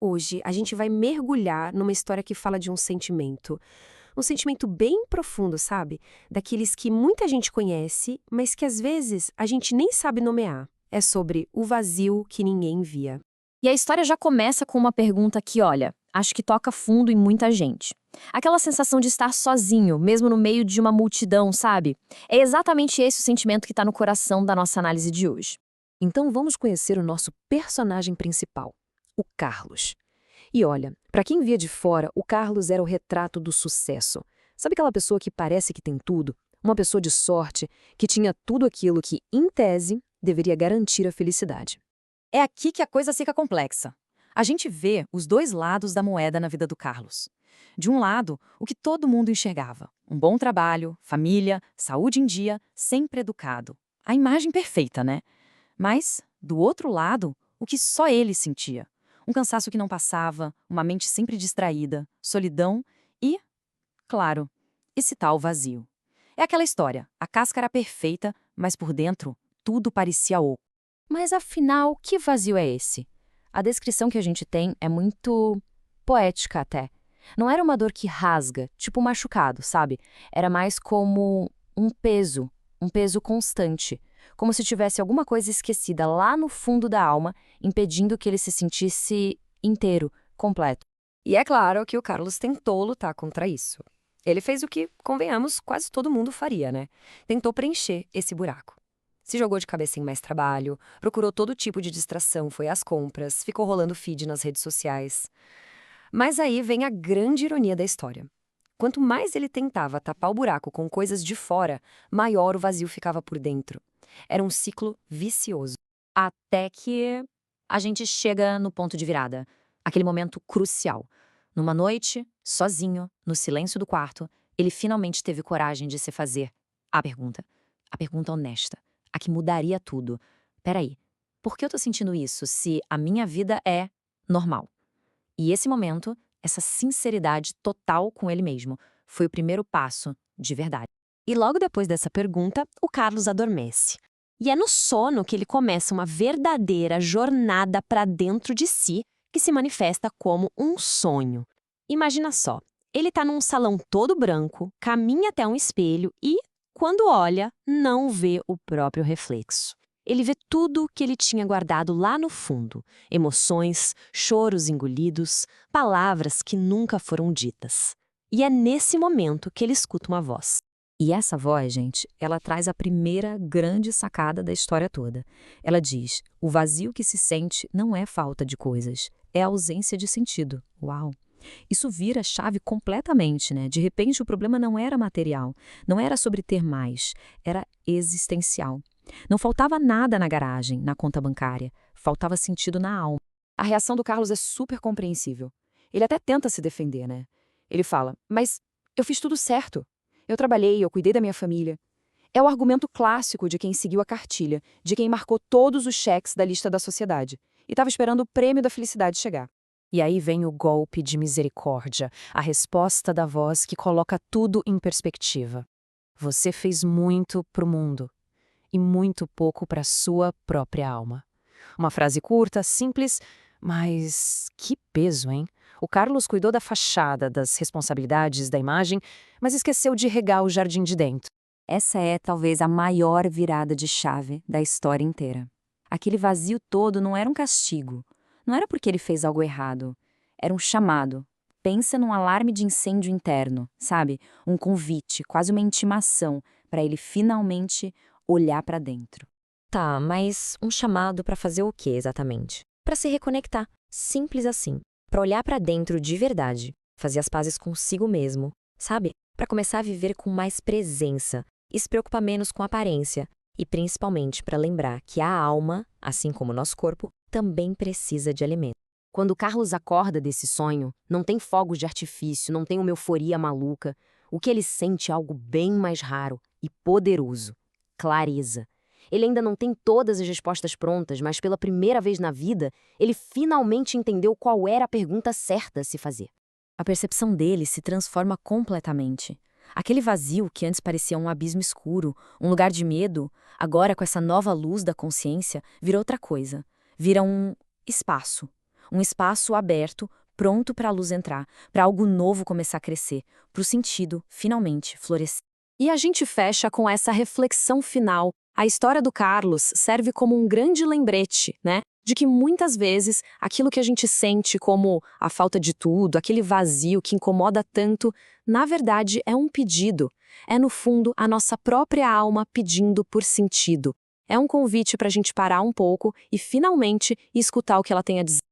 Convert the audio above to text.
Hoje a gente vai mergulhar numa história que fala de um sentimento bem profundo, sabe? Daqueles que muita gente conhece, mas que às vezes a gente nem sabe nomear. É sobre o vazio que ninguém via. E a história já começa com uma pergunta que, olha, acho que toca fundo em muita gente. Aquela sensação de estar sozinho, mesmo no meio de uma multidão, sabe? É exatamente esse o sentimento que está no coração da nossa análise de hoje. Então vamos conhecer o nosso personagem principal, o Carlos. E olha, para quem via de fora, o Carlos era o retrato do sucesso. Sabe aquela pessoa que parece que tem tudo? Uma pessoa de sorte, que tinha tudo aquilo que, em tese, deveria garantir a felicidade. É aqui que a coisa fica complexa. A gente vê os dois lados da moeda na vida do Carlos. De um lado, o que todo mundo enxergava: um bom trabalho, família, saúde em dia, sempre educado. A imagem perfeita, né? Mas, do outro lado, o que só ele sentia: um cansaço que não passava, uma mente sempre distraída, solidão e, claro, esse tal vazio. É aquela história: a casca era perfeita, mas por dentro tudo parecia oco. Mas afinal, que vazio é esse? A descrição que a gente tem é muito poética até. Não era uma dor que rasga, tipo um machucado, sabe? Era mais como um peso constante. Como se tivesse alguma coisa esquecida lá no fundo da alma, impedindo que ele se sentisse inteiro, completo. E é claro que o Carlos tentou lutar contra isso. Ele fez o que, convenhamos, quase todo mundo faria, né? Tentou preencher esse buraco. Se jogou de cabeça em mais trabalho, procurou todo tipo de distração, foi às compras, ficou rolando feed nas redes sociais. Mas aí vem a grande ironia da história. Quanto mais ele tentava tapar o buraco com coisas de fora, maior o vazio ficava por dentro. Era um ciclo vicioso. Até que a gente chega no ponto de virada. Aquele momento crucial. Numa noite, sozinho, no silêncio do quarto, ele finalmente teve coragem de se fazer a pergunta. A pergunta honesta. A que mudaria tudo. Peraí, por que eu tô sentindo isso se a minha vida é normal? E esse momento, essa sinceridade total com ele mesmo, foi o primeiro passo de verdade. E logo depois dessa pergunta, o Carlos adormece. E é no sono que ele começa uma verdadeira jornada para dentro de si, que se manifesta como um sonho. Imagina só, ele está num salão todo branco, caminha até um espelho e, quando olha, não vê o próprio reflexo. Ele vê tudo o que ele tinha guardado lá no fundo: emoções, choros engolidos, palavras que nunca foram ditas. E é nesse momento que ele escuta uma voz. E essa voz, gente, ela traz a primeira grande sacada da história toda. Ela diz: o vazio que se sente não é falta de coisas, é ausência de sentido. Uau! Isso vira a chave completamente, né? De repente o problema não era material, não era sobre ter mais, era existencial. Não faltava nada na garagem, na conta bancária, faltava sentido na alma. A reação do Carlos é super compreensível. Ele até tenta se defender, né? Ele fala: mas eu fiz tudo certo. Eu trabalhei, eu cuidei da minha família. É o argumento clássico de quem seguiu a cartilha, de quem marcou todos os cheques da lista da sociedade e estava esperando o prêmio da felicidade chegar. E aí vem o golpe de misericórdia, a resposta da voz que coloca tudo em perspectiva. Você fez muito pro mundo e muito pouco para sua própria alma. Uma frase curta, simples, mas que peso, hein? O Carlos cuidou da fachada, das responsabilidades, da imagem, mas esqueceu de regar o jardim de dentro. Essa é talvez a maior virada de chave da história inteira. Aquele vazio todo não era um castigo. Não era porque ele fez algo errado. Era um chamado. Pensa num alarme de incêndio interno, sabe? Um convite, quase uma intimação, para ele finalmente olhar para dentro. Tá, mas um chamado para fazer o quê exatamente? Para se reconectar. Simples assim. Para olhar para dentro de verdade. Fazer as pazes consigo mesmo, sabe? Para começar a viver com mais presença e se preocupar menos com a aparência. E principalmente para lembrar que a alma, assim como o nosso corpo, também precisa de alimento. Quando Carlos acorda desse sonho, não tem fogos de artifício, não tem uma euforia maluca. O que ele sente é algo bem mais raro e poderoso: clareza. Ele ainda não tem todas as respostas prontas, mas pela primeira vez na vida, ele finalmente entendeu qual era a pergunta certa a se fazer. A percepção dele se transforma completamente. Aquele vazio que antes parecia um abismo escuro, um lugar de medo, agora com essa nova luz da consciência, vira outra coisa. Vira um espaço. um espaço aberto, pronto para a luz entrar, para algo novo começar a crescer, para o sentido, finalmente, florescer. E a gente fecha com essa reflexão final. A história do Carlos serve como um grande lembrete, né? De que muitas vezes aquilo que a gente sente como a falta de tudo, aquele vazio que incomoda tanto, na verdade é um pedido. É, no fundo, a nossa própria alma pedindo por sentido. É um convite para a gente parar um pouco e finalmente escutar o que ela tem a dizer.